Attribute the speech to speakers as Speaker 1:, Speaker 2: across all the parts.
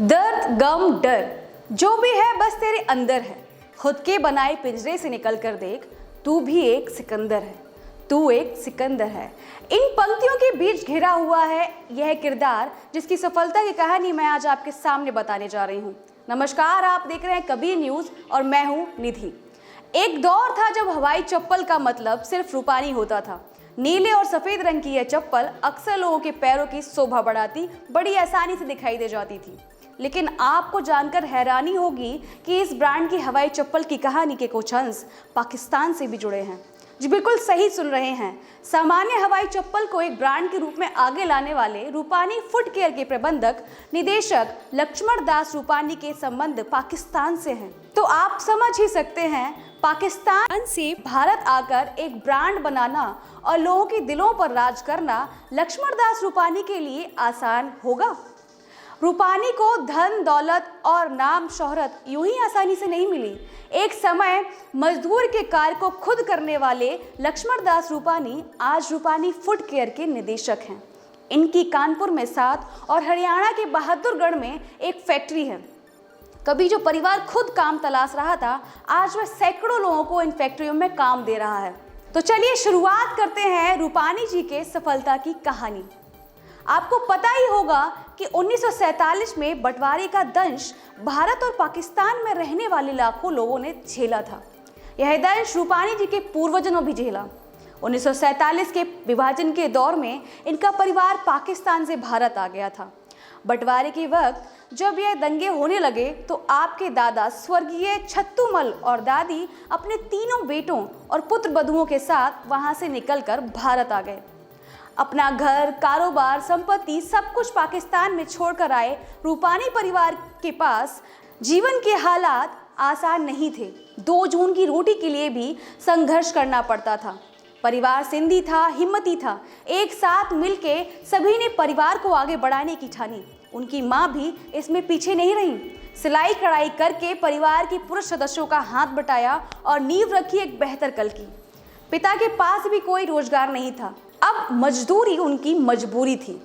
Speaker 1: दर्द गम डर जो भी है बस तेरे अंदर है। खुद के बनाए पिंजरे से निकल कर देख, तू भी एक सिकंदर है, तू एक सिकंदर है। इन पंक्तियों के बीच घिरा हुआ है यह किरदार जिसकी सफलता की कहानी मैं आज आपके सामने बताने जा रही हूँ। नमस्कार, आप देख रहे हैं कबीर न्यूज़ और मैं हूँ निधि। एक दौर था जब हवाई चप्पल का मतलब सिर्फ रूपानी होता था। नीले और सफ़ेद रंग की यह चप्पल अक्सर लोगों के पैरों की शोभा बढ़ाती, बड़ी आसानी से दिखाई दे जाती थी। लेकिन आपको जानकर हैरानी होगी कि इस ब्रांड की हवाई चप्पल की कहानी के कुछ अंश पाकिस्तान से भी जुड़े हैं। जी बिल्कुल सही सुन रहे हैं। सामान्य हवाई चप्पल को एक ब्रांड के रूप में आगे लाने वाले रूपानी फुटकेयर के प्रबंधक निदेशक लक्ष्मण दास रूपानी के संबंध पाकिस्तान से हैं। तो आप समझ ही सकते हैं, पाकिस्तान से भारत आकर एक ब्रांड बनाना और लोगों के दिलों पर राज करना लक्ष्मण दास रूपानी के लिए आसान होगा। रूपानी को धन दौलत और नाम शोहरत यूं ही आसानी से नहीं मिली। एक समय मजदूर के कार्य को खुद करने वाले लक्ष्मण दास रूपानी आज रूपानी फुटकेयर के निदेशक हैं। इनकी कानपुर में 7 और हरियाणा के बहादुरगढ़ में एक फैक्ट्री है। कभी जो परिवार खुद काम तलाश रहा था, आज वह सैकड़ों लोगों को इन फैक्ट्रियों में काम दे रहा है। तो चलिए शुरुआत करते हैं रूपानी जी के सफलता की कहानी। आपको पता ही होगा कि 1947 में बंटवारे का दंश भारत और पाकिस्तान में रहने वाले लाखों लोगों ने झेला था। यह दंश रूपानी जी के पूर्वजों ने भी झेला। 1947 के विभाजन के दौर में इनका परिवार पाकिस्तान से भारत आ गया था। बंटवारे के वक्त जब यह दंगे होने लगे तो आपके दादा स्वर्गीय छत्तूमल और दादी अपने तीनों बेटों और पुत्र बधुओं के साथ वहां से निकलकर भारत आ गए। अपना घर, कारोबार, संपत्ति सब कुछ पाकिस्तान में छोड़कर आए रूपानी परिवार के पास जीवन के हालात आसान नहीं थे। 2 जून की रोटी के लिए भी संघर्ष करना पड़ता था। परिवार सिंधी था, हिम्मती था। एक साथ मिलके सभी ने परिवार को आगे बढ़ाने की ठानी। उनकी माँ भी इसमें पीछे नहीं रही। सिलाई कढ़ाई करके परिवार के पुरुष सदस्यों का हाथ बटाया और नींव रखी एक बेहतर कल की। पिता के पास भी कोई रोजगार नहीं था। अब मजदूरी उनकी मजबूरी थी।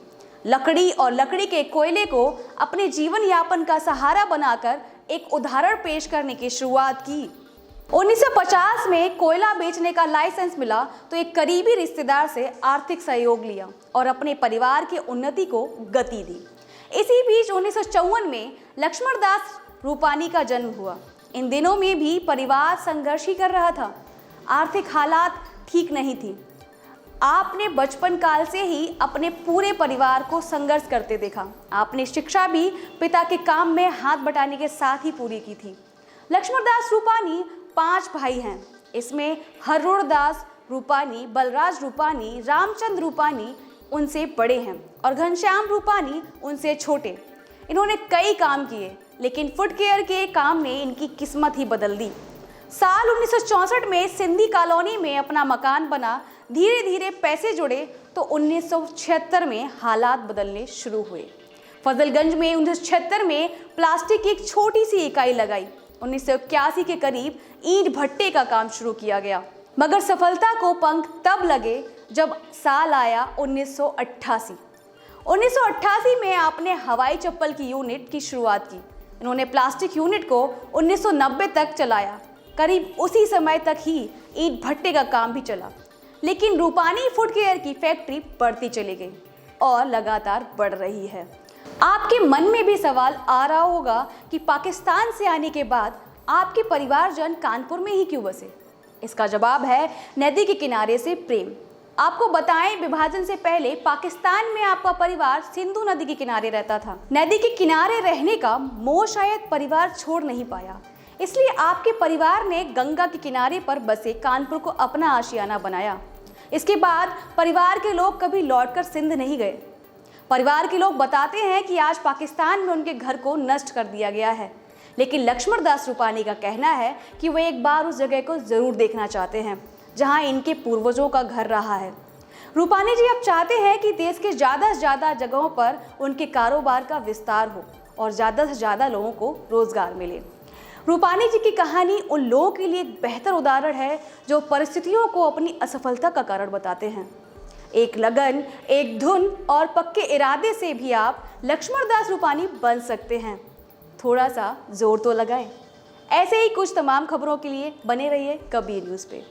Speaker 1: लकड़ी और लकड़ी के कोयले को अपने जीवन यापन का सहारा बनाकर एक उदाहरण पेश करने की शुरुआत की। 1950 में कोयला बेचने का लाइसेंस मिला तो एक करीबी रिश्तेदार से आर्थिक सहयोग लिया और अपने परिवार की उन्नति को गति दी। इसी बीच 1954 में लक्ष्मण दास रूपानी का जन्म हुआ। इन दिनों में भी परिवार संघर्ष ही कर रहा था। आर्थिक हालात ठीक नहीं थी। आपने बचपन काल से ही अपने पूरे परिवार को संघर्ष करते देखा। आपने शिक्षा भी पिता के काम में हाथ बटाने के साथ ही पूरी की थी। लक्ष्मण दास रूपानी 5 भाई हैं। इसमें हर्रुण दास रूपानी, बलराज रूपानी, रामचंद्र रूपानी उनसे बड़े हैं और घनश्याम रूपानी उनसे छोटे। इन्होंने कई काम किए, लेकिन फुटकेयर के काम ने इनकी किस्मत ही बदल दी। साल 1964 में सिंधी कॉलोनी में अपना मकान बना। धीरे धीरे पैसे जुड़े तो 1976 में हालात बदलने शुरू हुए। फजलगंज में 1976 में प्लास्टिक की एक छोटी सी इकाई लगाई। 1981 के करीब ईंट भट्टे का काम शुरू किया गया। मगर सफलता को पंख तब लगे जब साल आया 1988। 1988 में आपने हवाई चप्पल की यूनिट की शुरुआत की। इन्होंने प्लास्टिक यूनिट को 1990 तक चलाया। करीब उसी समय तक ही ईंट भट्टे का काम भी चला। लेकिन रूपानी फुटकेयर की फैक्ट्री बढ़ती चली गई और लगातार बढ़ रही है। आपके मन में भी सवाल आ रहा होगा कि पाकिस्तान से आने के बाद आपके परिवारजन कानपुर में ही क्यों बसे? इसका जवाब है नदी के किनारे से प्रेम। आपको बताएं, विभाजन से पहले पाकिस्तान में आपका परिवार सिंधु नदी के किनारे रहता था। नदी के किनारे रहने का मोह शायद परिवार छोड़ नहीं पाया, इसलिए आपके परिवार ने गंगा के किनारे पर बसे कानपुर को अपना आशियाना बनाया। इसके बाद परिवार के लोग कभी लौटकर सिंध नहीं गए। परिवार के लोग बताते हैं कि आज पाकिस्तान में उनके घर को नष्ट कर दिया गया है, लेकिन लक्ष्मण दास रूपानी का कहना है कि वे एक बार उस जगह को जरूर देखना चाहते हैं जहां इनके पूर्वजों का घर रहा है। रूपानी जी अब चाहते हैं कि देश के ज़्यादा से ज़्यादा जगहों पर उनके कारोबार का विस्तार हो और ज़्यादा से ज़्यादा लोगों को रोजगार मिले। रूपानी जी की कहानी उन लोगों के लिए एक बेहतर उदाहरण है जो परिस्थितियों को अपनी असफलता का कारण बताते हैं। एक लगन, एक धुन और पक्के इरादे से भी आप लक्ष्मण दास रूपानी बन सकते हैं। थोड़ा सा जोर तो लगाएं। ऐसे ही कुछ तमाम खबरों के लिए बने रहिए कबीर न्यूज़ पे।